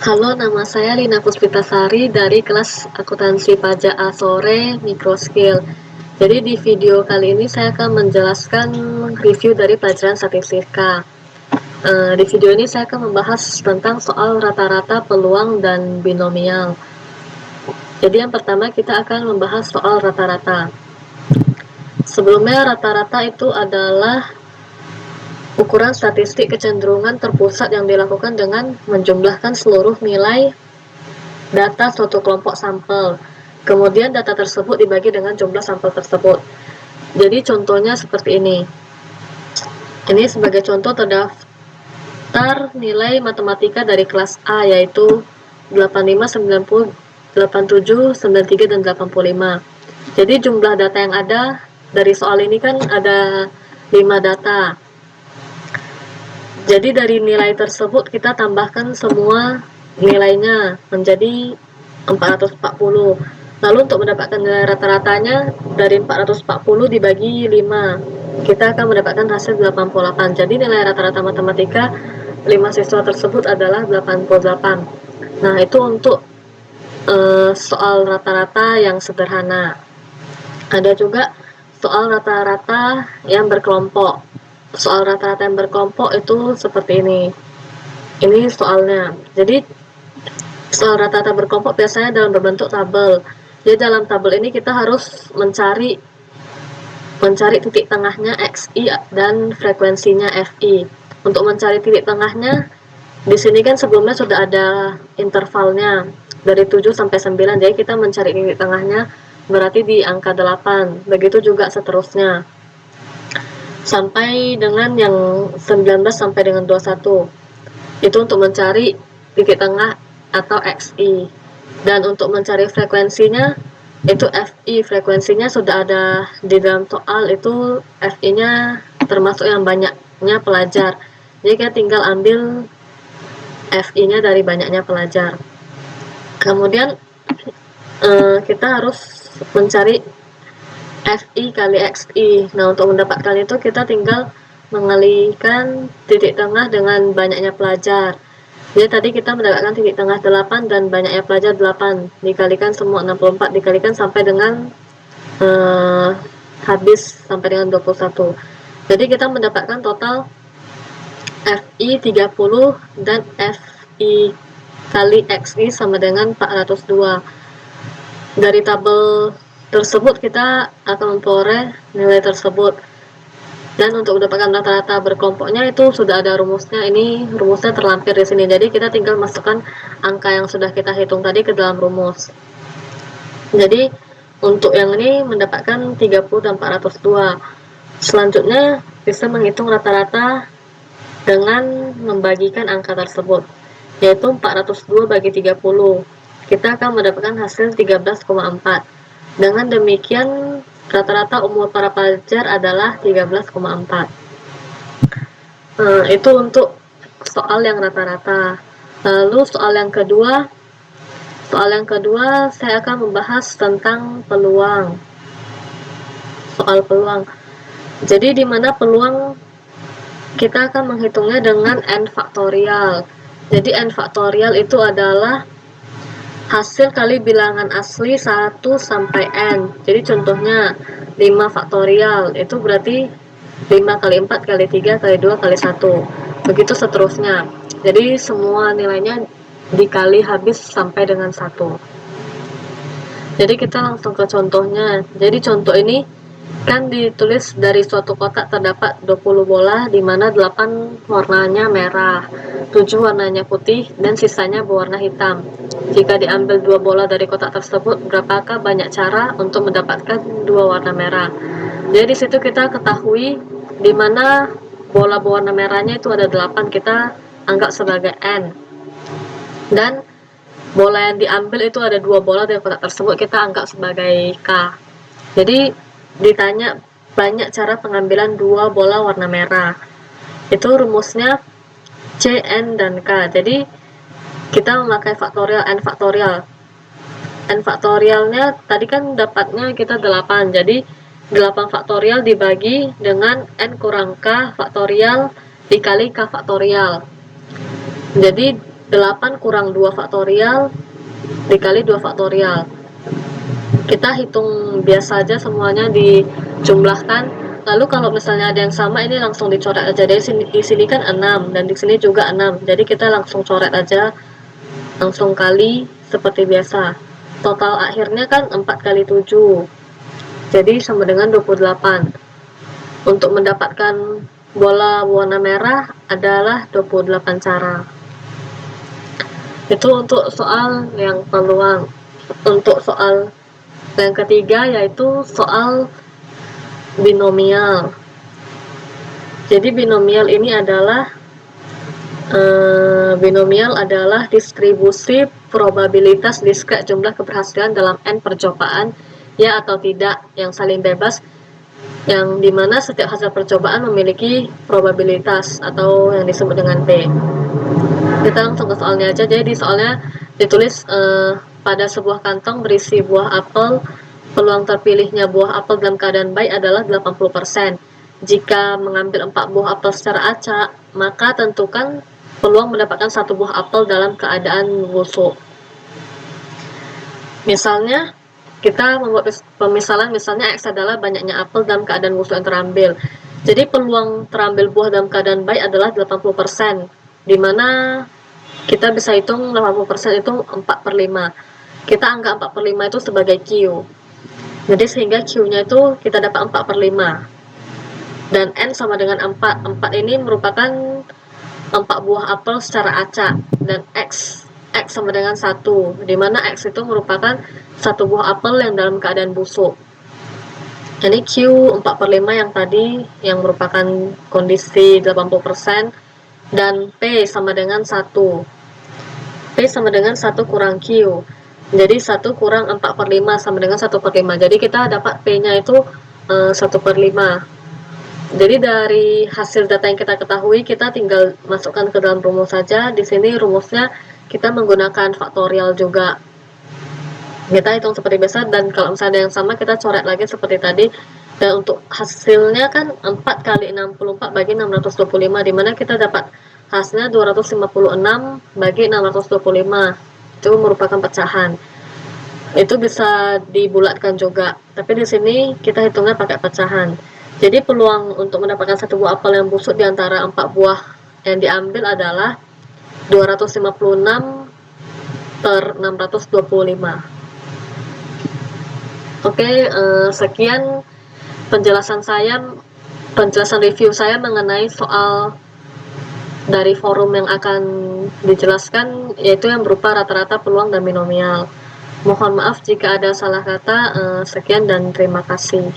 Halo, nama saya Lina Puspitasari dari kelas Akuntansi Pajak A Sore Microskill. Jadi di video kali ini saya akan menjelaskan review dari pelajaran statistika. Di video ini saya akan membahas tentang soal rata-rata, peluang, dan binomial. Jadi yang pertama kita akan membahas soal rata-rata. Sebelumnya rata-rata itu adalah ukuran statistik kecenderungan terpusat yang dilakukan dengan menjumlahkan seluruh nilai data suatu kelompok sampel. Kemudian data tersebut dibagi dengan jumlah sampel tersebut. Jadi contohnya seperti ini. Ini sebagai contoh terdaftar nilai matematika dari kelas A yaitu 85, 90, 87, 93, dan 85. Jadi jumlah data yang ada dari soal ini kan ada 5 data. Jadi dari nilai tersebut kita tambahkan semua nilainya menjadi 440. Lalu untuk mendapatkan nilai rata-ratanya dari 440 dibagi 5, kita akan mendapatkan hasil 88. Jadi nilai rata-rata matematika 5 siswa tersebut adalah 88. Nah, itu untuk soal rata-rata yang sederhana. Ada juga soal rata-rata yang berkelompok. Soal rata-rata yang berkelompok itu seperti ini. Ini soalnya. Jadi soal rata-rata berkelompok biasanya dalam berbentuk tabel. Jadi dalam tabel ini kita harus mencari titik tengahnya XI dan frekuensinya FI. Untuk mencari titik tengahnya, di sini kan sebelumnya sudah ada intervalnya dari 7 sampai 9. Jadi kita mencari titik tengahnya berarti di angka 8. Begitu juga seterusnya. Sampai dengan yang 19 sampai dengan 21. Itu untuk mencari titik tengah atau XI. Dan untuk mencari frekuensinya itu FI, frekuensinya sudah ada di dalam soal, itu FI-nya termasuk yang banyaknya pelajar. Jadi kita tinggal ambil FI-nya dari banyaknya pelajar. Kemudian kita harus mencari FI kali XI. Nah, untuk mendapatkan itu kita tinggal mengalihkan titik tengah dengan banyaknya pelajar. Jadi tadi kita mendapatkan titik tengah 8 dan banyaknya pelajar 8. Dikalikan semua 64, dikalikan sampai dengan habis sampai dengan 21. Jadi kita mendapatkan total FI 30 dan FI kali XI sama dengan 402. Dari tabel tersebut kita akan memperoleh nilai tersebut. Dan untuk mendapatkan rata-rata berkelompoknya itu sudah ada rumusnya. Ini rumusnya terlampir di sini. Jadi kita tinggal masukkan angka yang sudah kita hitung tadi ke dalam rumus. Jadi untuk yang ini mendapatkan 30 dan 402. Selanjutnya bisa menghitung rata-rata dengan membagikan angka tersebut, yaitu 402 bagi 30. Kita akan mendapatkan hasil 13,4. Dengan demikian rata-rata umur para pelajar adalah 13,4. Itu untuk soal yang rata-rata. Lalu soal yang kedua saya akan membahas tentang peluang. Soal peluang. Jadi di mana peluang kita akan menghitungnya dengan n faktorial. Jadi n faktorial itu adalah hasil kali bilangan asli 1 sampai n. Jadi contohnya 5 faktorial itu berarti 5 kali 4 kali 3 kali 2 kali 1. Begitu seterusnya. Jadi semua nilainya dikali habis sampai dengan 1. Jadi kita langsung ke contohnya. Jadi contoh ini kan ditulis dari suatu kotak terdapat 20 bola di mana 8 warnanya merah, 7 warnanya putih, dan sisanya berwarna hitam. Jika diambil 2 bola dari kotak tersebut, berapakah banyak cara untuk mendapatkan 2 warna merah? Jadi disitu kita ketahui di mana bola berwarna merahnya itu ada 8, kita anggap sebagai N. Dan bola yang diambil itu ada 2 bola dari kotak tersebut, kita anggap sebagai K. Jadi ditanya banyak cara pengambilan 2 bola warna merah. Itu rumusnya C, N, dan K. Jadi kita memakai faktorial n faktorial. N faktorialnya tadi kan dapatnya kita 8. Jadi 8 faktorial dibagi dengan n kurang K faktorial dikali K faktorial. Jadi 8 kurang 2 faktorial dikali 2 faktorial. Kita hitung biasa aja semuanya dijumlahkan. Lalu kalau misalnya ada yang sama, ini langsung dicoret aja. Di sini kan 6 dan di sini juga 6. Jadi kita langsung coret aja, langsung kali seperti biasa. Total akhirnya kan 4 kali 7. Jadi sama dengan 28. Untuk mendapatkan bola warna merah adalah 28 cara. Itu untuk soal yang peluang. Untuk soal yang ketiga yaitu soal binomial. Jadi binomial ini adalah distribusi probabilitas diskret jumlah keberhasilan dalam n percobaan, ya atau tidak, yang saling bebas, yang dimana setiap hasil percobaan memiliki probabilitas atau yang disebut dengan P. Kita langsung ke soalnya aja. Jadi di soalnya ditulis pada sebuah kantong berisi buah apel, peluang terpilihnya buah apel dalam keadaan baik adalah 80%. Jika mengambil 4 buah apel secara acak, maka tentukan peluang mendapatkan 1 buah apel dalam keadaan busuk. Misalnya, kita membuat pemisalan, misalnya X adalah banyaknya apel dalam keadaan busuk yang terambil. Jadi peluang terambil buah dalam keadaan baik adalah 80%, dimana kita bisa hitung 80% itu 4/5. Kita anggap 4/5 itu sebagai Q. Jadi sehingga Q-nya itu kita dapat 4/5. Dan N sama dengan 4. 4 ini merupakan 4 buah apel secara acak, dan X sama dengan 1, dimana X itu merupakan 1 buah apel yang dalam keadaan busuk. Ini Q 4/5 yang tadi, yang merupakan kondisi 80%, dan P sama dengan 1. P sama dengan 1 kurang Q. Jadi 1 kurang 4/5 sama dengan 1/5. Jadi kita dapat P-nya itu 1/5. Jadi dari hasil data yang kita ketahui, kita tinggal masukkan ke dalam rumus saja. Di sini rumusnya kita menggunakan faktorial juga. Kita hitung seperti biasa, dan kalau misalnya ada yang sama, kita coret lagi seperti tadi. Dan untuk hasilnya kan 4 kali 64 bagi 625, dimana kita dapat hasilnya 256 bagi 625. Itu merupakan pecahan. Itu bisa dibulatkan juga, tapi di sini kita hitungnya pakai pecahan. Jadi peluang untuk mendapatkan 1 buah apel yang busuk di antara 4 buah yang diambil adalah 256 per 625. Oke, sekian penjelasan review saya mengenai soal dari forum yang akan dijelaskan, yaitu yang berupa rata-rata peluang dan binomial. Mohon maaf jika ada salah kata. Sekian dan terima kasih.